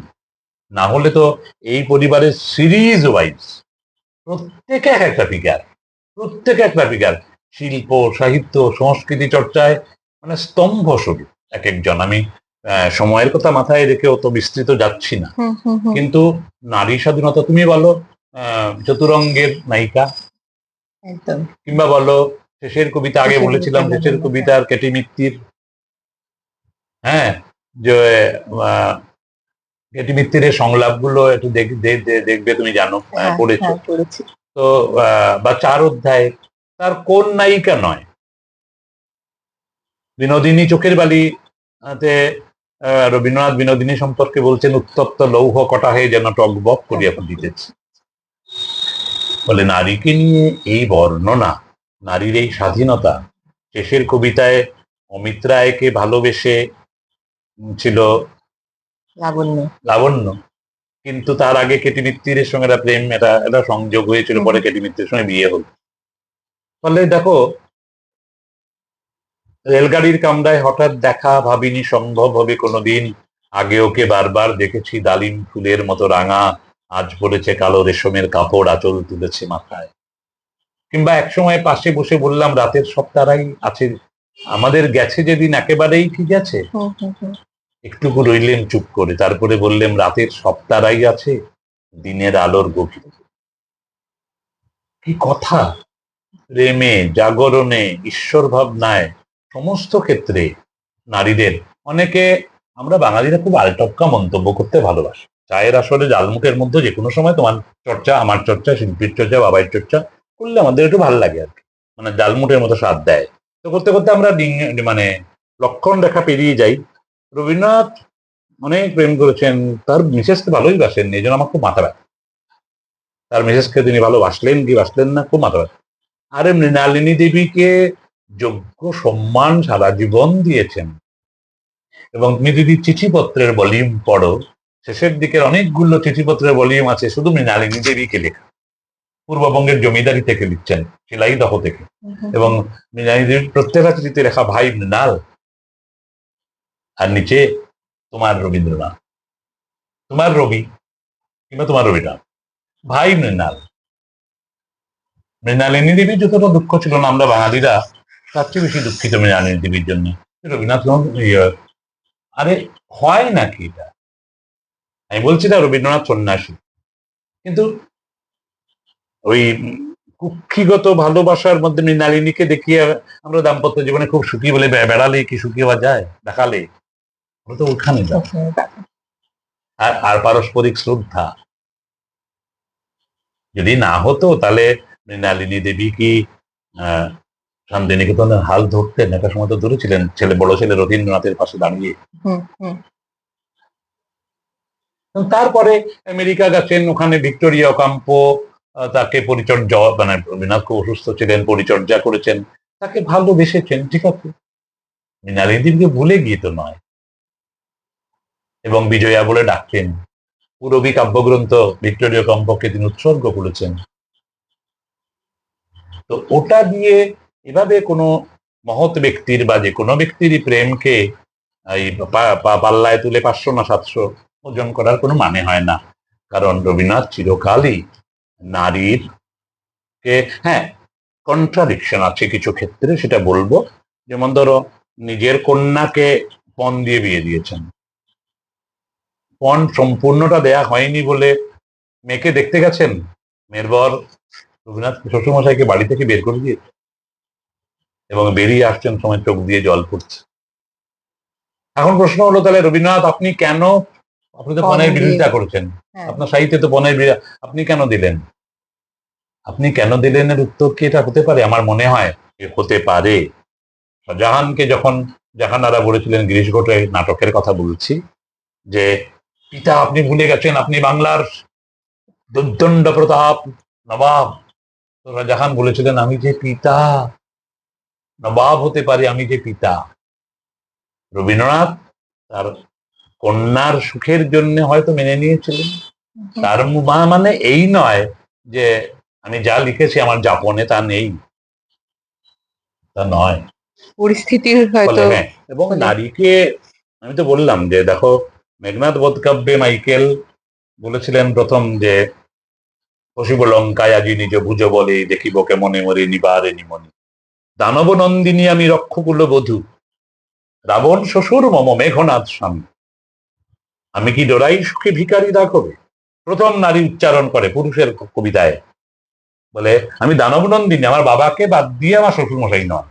না হলে তো এই পরিবারের সিরিজ ওয়াইজ প্রত্যেকে এক একটা ফিগার, প্রত্যেকে একটা ফিগার, শিল্প, সাহিত্য, সংস্কৃতি চর্চায় মানে স্তম্ভ স্বরূপ এক একজন। আমি সময়ের কথা মাথায় রেখে অত বিস্তৃত যাচ্ছি না, হুম, হুম, হুম। কিন্তু নারী স্বাধীনতা তুমি বলো, চতুরঙ্গের নায়িকা, একদম। কিংবা বলো শেষের কবিতা, আগে শেষের বলেছিলাম কবিতা, শেষের লাবণ্য, হ্যাঁ। কবিতার কেটি মিত্তির, হ্যাঁ, যে কেটি মিত্তিরের সংলাপগুলো একটু দেখবে, তুমি জানো, হ্যাঁ, পড়েছো হ্যাঁ, পড়েছি। তো। বা 4 অধ্যায়, তার কোন নায়িকা নয়? বিনোদিনী চোখের বালি তে রবীন্দ্রনাথ বিনোদিনী সম্পর্কে বলছেন, উত্তপ্ত লৌহ কটাহে যেন টকবক করিয়া ফুটিতেছে। ফলে নারীকে নিয়ে এই বর্ণনা, নারীর এই স্বাধীনতা, শেষের কবিতায় অমিত রায়কে ভালোবেসে ছিল লাবণ্য। লাবণ্য, কিন্তু তার আগে কেটি মিত্তিরের সঙ্গে একটা প্রেম, এটা সংযোগ হয়েছিল, হুম, পরে কেটি মিত্তিরের সঙ্গে বিয়ে হল। ফলে দেখো, রেলগাড়ির কামরায় হঠাৎ দেখা, ভাবিনি সম্ভব হবে কোনোদিন, আগে ওকে বারবার দেখেছি ডালিম ফুলের মতো রাঙা, আজ পড়েছে কালো রেশমের কাপড়, আঁচল তুলেছে মাথায়। কিংবা একসময় পাশে বসে বললাম, রাতের সব তারাই আছে আমাদের, গেছে যেদিন একেবারেই ঠিক আছে। হুম, হুম, হুম। একটুকু রইলেন চুপ করে, তারপরে বললেন, রাতের সব তারাই আছে দিনের আলোর গভীর। কি কথা! প্রেমে, জাগরণে, ঈশ্বর ভাবনায়, সমস্ত ক্ষেত্রে নারীদের। অনেকে আমরা বাঙালিরা খুব আলটপকা মন্তব্য করতে ভালোবাসি। চায়ের আসলে জালমুখের মধ্যে যে কোনো সময় তোমার চর্চা, আমার চর্চা, শিল্পীর চর্চা, বাবার চর্চা করলে আমাদের একটু ভালো লাগে আর কি, মানে জালমুটের মতো স্বাদ দেয়। তো করতে করতে আমরা মানে লক্ষণ রেখা পেরিয়ে যাই। রবীন্দ্রনাথ অনেক প্রেম করেছেন, তার মিসেসকে ভালোই বাসেন, এই জন্য আমার খুব মাথা ব্যথা। তার মিসেসকে তিনি ভালোবাসলেন কি বাসলেন না, খুব মাথা ব্যথা। আরে মৃণালিনী দেবীকে যোগ্য সম্মান সারা জীবন দিয়েছেন। এবং তুমি যদি চিঠিপত্রের ভলিউম পড়ো, শেষের দিকের অনেকগুলো চিঠিপত্রের ভলিউম আছে শুধু মৃণালিনী দেবীকে লেখা, পূর্ববঙ্গের জমিদারি থেকে লিখছেন, শিলাইদহ থেকে। এবং মৃণালিনী দেবীর প্রত্যেকটা চিঠিতে লেখা ভাই মৃণাল, আর নিচে তোমার রবীন্দ্রনাথ, তোমার রবি কিংবা তোমার রবীন্দ্রনাথ, ভাই মৃণাল। মৃণালিনী দেবীর যতটা দুঃখ ছিল না আমরা বাঙালিরা তার চেয়ে বেশি দুঃখিত মৃণালিনী দেবীর জন্য। রবীন্দ্রনাথ আরে হয় নাকি এটা? আমি বলছি না রবীন্দ্রনাথ সন্ন্যাসী, কিন্তু ওই কুক্ষিগত ভালোবাসার মধ্যে মৃণালিনীকে দেখিয়ে আমরা দাম্পত্য জীবনে খুব সুখী বলে বেড়ালে কি সুখী হওয়া যায়? দেখালে আমরা তো ওখানে যাও। আর পারস্পরিক শ্রদ্ধা যদি না হতো তাহলে মৃণালিনী দেবী কি শান্তিনিকেতনের হাল ধরতেন? একটা সময় তো ধরেছিলেন, বড় ছেলে রবীন্দ্রনাথের পাশে দাঁড়িয়ে। তারপরে আমেরিকা গেছেন, ওখানে ভিক্টোরিয়া ওকাম্পো তাকে পরিচর্যা, মানে রবীন্দ্রনাথ খুব অসুস্থ ছিলেন, পরিচর্যা করেছেন, তাকে ভালোবেসেছেন, ঠিক আছে, মৃণালিনী দেবীকে ভুলে গিয়ে তো নয়। এবং বিজয়া বলে ডাকতেন, পুরবী কাব্যগ্রন্থ ভিক্টোরিয়া ওকাম্পোকে তিনি উৎসর্গ করেছেন। তো ওটা দিয়ে এভাবে কোনো মহৎ ব্যক্তির বা যে কোনো ব্যক্তিরই প্রেমকে এই পাল্লায় তুলে 500 না 700 ওজন করার কোনো মানে হয় না। কারণ রবীন্দ্রনাথ চিরকালই নারীর কে, হ্যাঁ কন্ট্রাডিকশন আছে কিছু ক্ষেত্রে, সেটা বলবো। যেমন ধরো নিজের কন্যাকে পণ দিয়ে বিয়ে দিয়েছেন, পণ সম্পূর্ণটা দেয়া হয়নি বলে মেয়েকে দেখতে গেছেন, মেয়ের বর রবীন্দ্রনাথ শ্বশুরমশাইকে বাড়ি থেকে বের করে দিয়েছে এবং বেরিয়ে আসছেন সময় চোখ দিয়ে জল পড়ছে। এখন প্রশ্ন হলো তাহলে রবীন্দ্রনাথ আপনি কেন, আপনি তো পণের বিরোধিতা করেছেন, আপনার সাহিত্যে তো পণের আপনি কেন দিলেন? আপনি কেন দিলেন এর উত্তর কি এটা হতে পারে? আমার মনে হয় হতে পারে। শাহজাহানকে যখন জাহানারা বলেছিলেন, গিরিশ ঘোষের নাটকের কথা বলছি, যে পিতা আপনি ভুলে গেছেন, আপনি বাংলার দুর্দণ্ড প্রতাপ নবাব। তো শাহজাহান বলেছিলেন আমি যে পিতা, নবাব হতে পারি, আমি যে পিতা। রবীন্দ্রনাথ তার কন্যার সুখের জন্য হয়তো মেনে নিয়েছিলেন। তার মানে এই নয় যে আমি যা লিখেছি আমার যাপনে তা নেই, তা নয়, পরিস্থিতির হয়তো। হ্যাঁ। এবং নারীকে আমি তো বললাম যে দেখো, মেঘনাদ বধকাব্যে মাইকেল বলেছিলেন প্রথম যে পশিব লঙ্কায় আজি নিজ ভুজ বলে, দেখিব কেমনে মরে নিবারে নিমনি, দানব নন্দিনী আমি রক্ষকুল বধূ, রাবণ শ্বশুর মম মেঘনাদ স্বামী, আমি কি ডোরাই সুখে ভিখারি রাখবে। প্রথম নারী উচ্চারণ করে পুরুষের কবিতায়, বলে আমি দানব নন্দিনী, আমার বাবাকে বাদ দিয়ে আমার শ্বশুর মশাই নয়।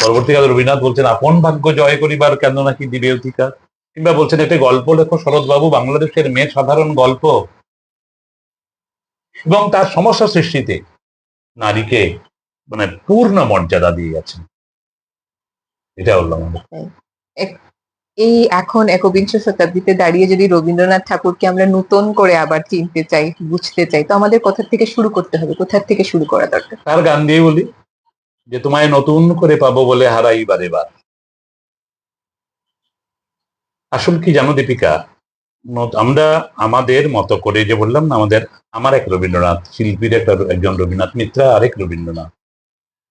পরবর্তীকালে রবীন্দ্রনাথ বলছেন আপন ভাগ্য জয় করিবার কেন নাকি দিবে অধিকার। কিংবা বলছেন একটা গল্প লেখো শরৎবাবু, বাংলাদেশের মেয়ে সাধারণ গল্প, এবং তার সমস্যা সৃষ্টিতে নারীকে মানে পূর্ণ মর্যাদা দিয়ে গেছেন। এটা হলো আমাদের। এই এখন একবিংশ শতাব্দীতে দাঁড়িয়ে যদি রবীন্দ্রনাথ ঠাকুরকে আমরা নতুন করে আবার চিনতে চাই, বুঝতে চাই, তো আমাদের কোথা থেকে শুরু করতে হবে? কোথা থেকে শুরু করা দরকার? তার গান দিয়ে বলি যে তোমায় নতুন করে পাবো বলে হারাই বারে বার। আসল কি জানো দীপিকা, আমরা আমাদের মতো করে, যে বললাম না আমার এক রবীন্দ্রনাথ, শিল্পীর একজন রবীন্দ্রনাথ মিত্রা, আরেক রবীন্দ্রনাথ,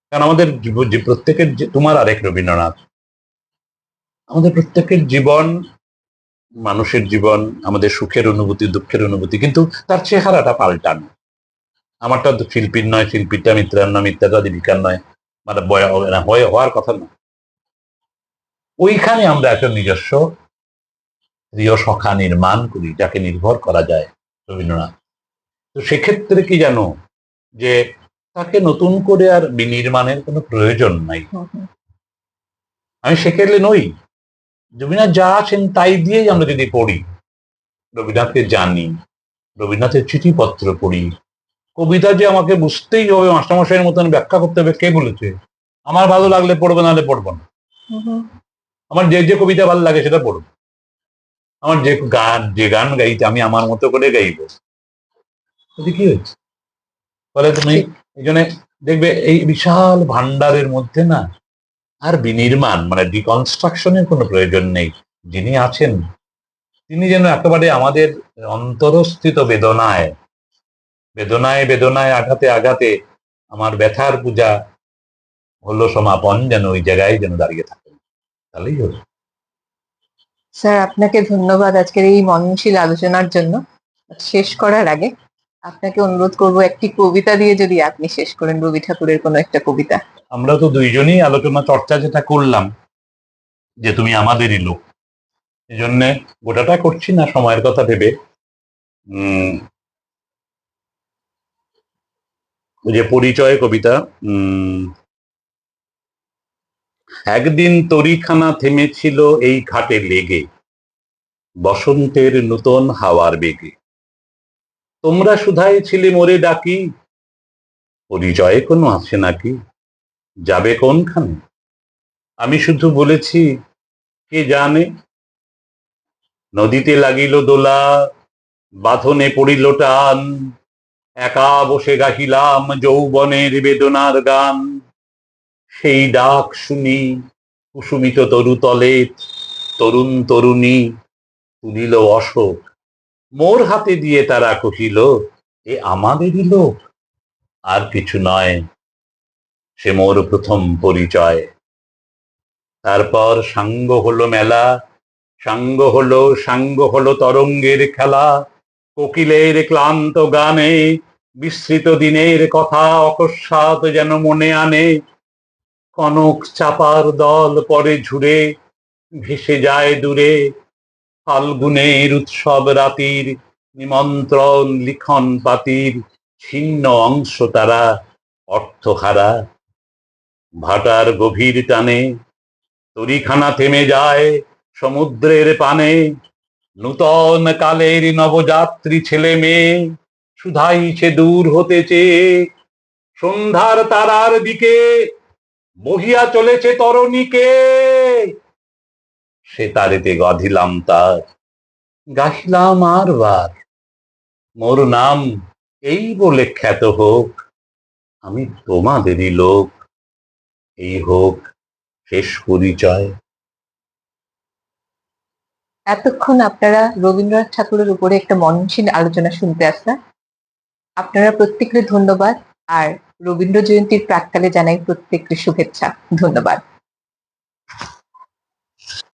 কারণ আমাদের প্রত্যেকের তোমার আরেক রবীন্দ্রনাথ। আমাদের প্রত্যেকের জীবন, মানুষের জীবন, আমাদের সুখের অনুভূতি, দুঃখের অনুভূতি, কিন্তু তার চেহারাটা পাল্টানো। আমারটা শিল্পীর নয়, শিল্পীরটা মিত্রার নয়, মিত্রাটা দীপিকার নয়, মানে হওয়ার কথা নয়। ওইখানে আমরা একটা নিজস্ব প্রিয় সখা নির্মাণ করি, যাকে নির্ভর করা যায়, রবীন্দ্রনাথ। তো সেক্ষেত্রে কি জানো, যে তাকে নতুন করে আর বিনির্মাণের কোনো প্রয়োজন নাই। আমি সেক্ষেত্রে নই রবীন্দ্রনাথ যা আছেন তাই দিয়েই আমরা যদি পড়ি, রবীন্দ্রনাথকে জানি, রবীন্দ্রনাথের চিঠিপত্র পড়ি, কবিতা যে আমাকে বুঝতেই হবে, মাস্টারমশাইয়ের মতন ব্যাখ্যা করতে হবে, কে বলেছে? আমার ভালো লাগলে পড়বে, নাহলে পড়বো না। আমার যে যে কবিতা ভালো লাগে সেটা পড়বো। আমার যে গান গাইতে আমি আমার মতো করে গাইবো, কি হয়েছে? ফলে তুমি এই জন্য দেখবে এই বিশাল ভান্ডারের মধ্যে না আর বিনির্মাণ মানে ডিকনস্ট্রাকশনের কোনো প্রয়োজন নেই। যিনি আছেন তিনি যেন একেবারে আমাদের অন্তরস্থিত বেদনায় বেদনায় বেদনায় আঘাতে আঘাতে আমার ব্যথার পূজা হলো সমাপন, যেন ওই জায়গায় যেন দাঁড়িয়ে থাকেন, তাহলেই হলো। স্যার, আপনাকে ধন্যবাদ আজকের এই মননশীল আলোচনার জন্য। শেষ করার আগে আপনাকে অনুরোধ করব একটি কবিতা দিয়ে যদি আপনি শেষ করেন, রবি ঠাকুরের কোনো একটা কবিতা। আমরা তো দুইজনই আলোচনা চর্চা যেটা করলাম যে তুমি আমাদেরই লোক, এই জন্যে গোটাটা করছি না সময়ের কথা ভেবে। ওই যে পরিচয় কবিতা, একদিন তরিখানা থেমেছিল এই ঘাটে লেগে, বসন্তের নূতন হাওয়ার বেগে। তোমরা শুধাই ছিলে মোরে ডাকি, পরিচয়ে কোনো আছে নাকি, যাবে কোনখানে? আমি শুধু বলেছি কে জানে। নদীতে লাগিল দোলা, বাঁধনে পড়িল টান, একা বসে গাহিলাম যৌবনের বেদনার গান। সেই ডাক শুনি কুসুমিত তরুতলে, তরুণ তরুণী তুলিল অশোক, মোর হাতে দিয়ে তারা কহিল এ আমাদেরই লোক, আর কিছু নয়, সে মোর প্রথম পরিচয়। তারপর সাঙ্গ হলো তরঙ্গের খেলা, কোকিলের ক্লান্ত গানে বিস্মৃত দিনের কথা অকস্মাৎ যেন মনে আনে। কনক চাপার দল পরে ঝুড়ে ভেসে যায় দূরে, ফাল্গুনের উৎসব রাতির নিমন্ত্রণ লিখন পাতির ছিন্ন অংশ তারা অর্থহারা। ভাটার গভীর টানে তরিখানা থেমে যায় সমুদ্রের পানে, নূতন কালের নবযাত্রী ছেলে মেয়ে শুধাইছে দূর হতে চেয়ে, সন্ধ্যার তারার দিকে বহিয়া চলেছে তরণীকে। সে তারেতে গাধিলাম তার, গাহিলাম আর বার, মোর নাম এই বলে খ্যাত হোক, আমি তোমাদেরই লোক, এই হোক শেষ পরিচয়। এতক্ষণ আপনারা রবীন্দ্রনাথ ঠাকুরের উপরে একটা মননশীল আলোচনা শুনতে আসলেন। আপনারা প্রত্যেককে ধন্যবাদ, আর রবীন্দ্র জয়ন্তীর প্রাক্কালে জানাই প্রত্যেককে শুভেচ্ছা। ধন্যবাদ।